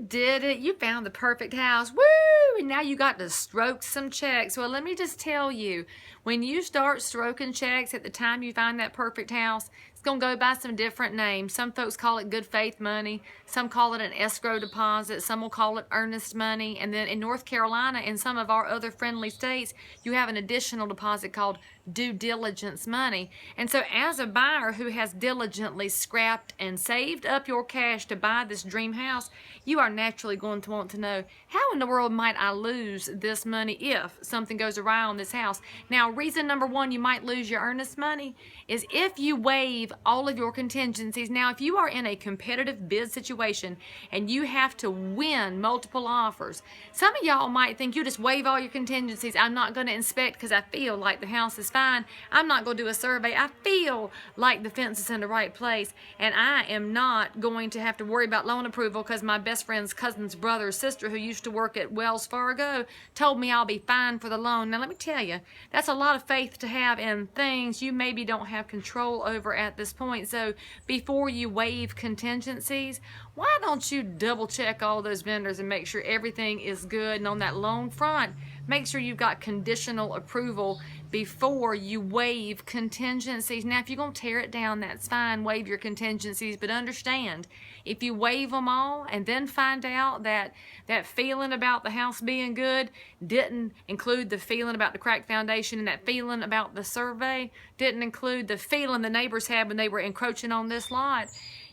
did it. You found the perfect house. Woo! And now you got to stroke some checks. Well, let me just tell you, when you start stroking checks at the time you find that perfect house, it's going to go by some different names. Some folks call it good faith money. Some call it an escrow deposit. Some will call it earnest money. And then in North Carolina and some of our other friendly states, you have an additional deposit called due diligence money. And so as a buyer who has diligently scrapped and saved up your cash to buy this dream house, you are naturally going to want to know, how in the world might I lose this money if something goes awry on this house? Now, reason number one you might lose your earnest money is if you waive all of your contingencies. Now, if you are in a competitive bid situation and you have to win multiple offers, some of y'all might think you just waive all your contingencies. I'm not going to inspect because I feel like the house is fine. I'm not going to do a survey. I feel like the fence is in the right place, and I am not going to have to worry about loan approval because my best friend's cousin's brother or sister who used to work at Wells Fargo told me I'll be fine for the loan. Now, let me tell you, that's a lot of faith to have in things you maybe don't have control over at this point. So before you waive contingencies, why don't you double check all those vendors and make sure everything is good? And on that loan front, make sure you've got conditional approval before you waive contingencies. Now, if you're going to tear it down, that's fine. Waive your contingencies, but understand, if you waive them all and then find out that that feeling about the house being good didn't include the feeling about the cracked foundation, and that feeling about the survey didn't include the feeling the neighbors had when they were encroaching on this lot,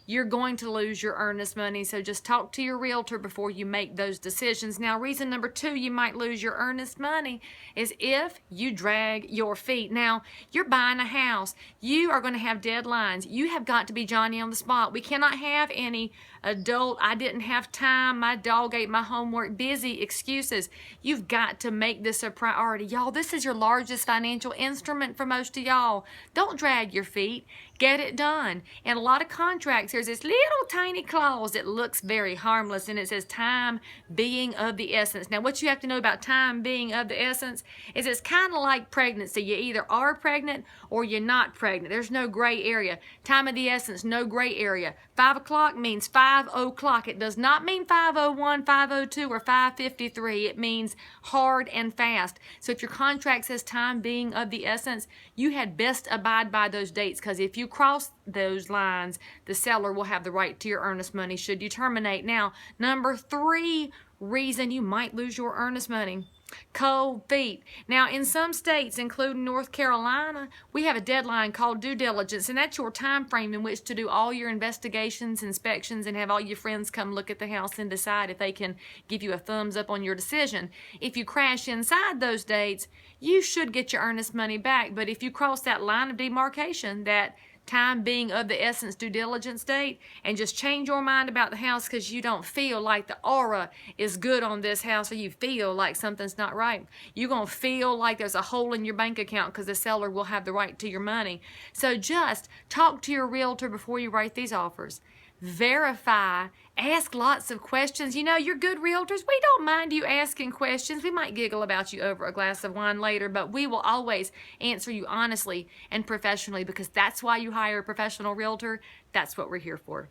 you're going to lose your earnest money. So just talk to your realtor before you make those decisions. Now, reason number two you might lose your earnest money is if you drag your feet. Now, you're buying a house. You are going to have deadlines. You have got to be Johnny on the spot. We cannot have any adult, I didn't have time, my dog ate my homework, busy excuses. You've got to make this a priority. Y'all, this is your largest financial instrument for most of y'all. Don't drag your feet. Get it done. And a lot of contracts, there's this little tiny clause that looks very harmless, and it says time being of the essence. Now, what you have to know about time being of the essence is it's kind of like pregnancy. You either are pregnant or you're not pregnant. There's no gray area. Time of the essence, no gray area. 5 o'clock means 5 o'clock. It does not mean 5:01, 5:02, or 5:53. It means hard and fast. So if your contract says time being of the essence, you had best abide by those dates, because if you cross those lines, the seller will have the right to your earnest money should you terminate. Now, number three reason you might lose your earnest money: cold feet. Now, in some states, including North Carolina, we have a deadline called due diligence, and that's your time frame in which to do all your investigations, inspections, and have all your friends come look at the house and decide if they can give you a thumbs up on your decision. If you crash inside those dates, you should get your earnest money back. But if you cross that line of demarcation, that time being of the essence due diligence date, and just change your mind about the house because you don't feel like the aura is good on this house, or you feel like something's not right, you're going to feel like there's a hole in your bank account because the seller will have the right to your money. So just talk to your realtor before you write these offers. Verify, ask lots of questions. You know, you're good realtors. We don't mind you asking questions. We might giggle about you over a glass of wine later, but we will always answer you honestly and professionally, because that's why you hire a professional realtor. That's what we're here for.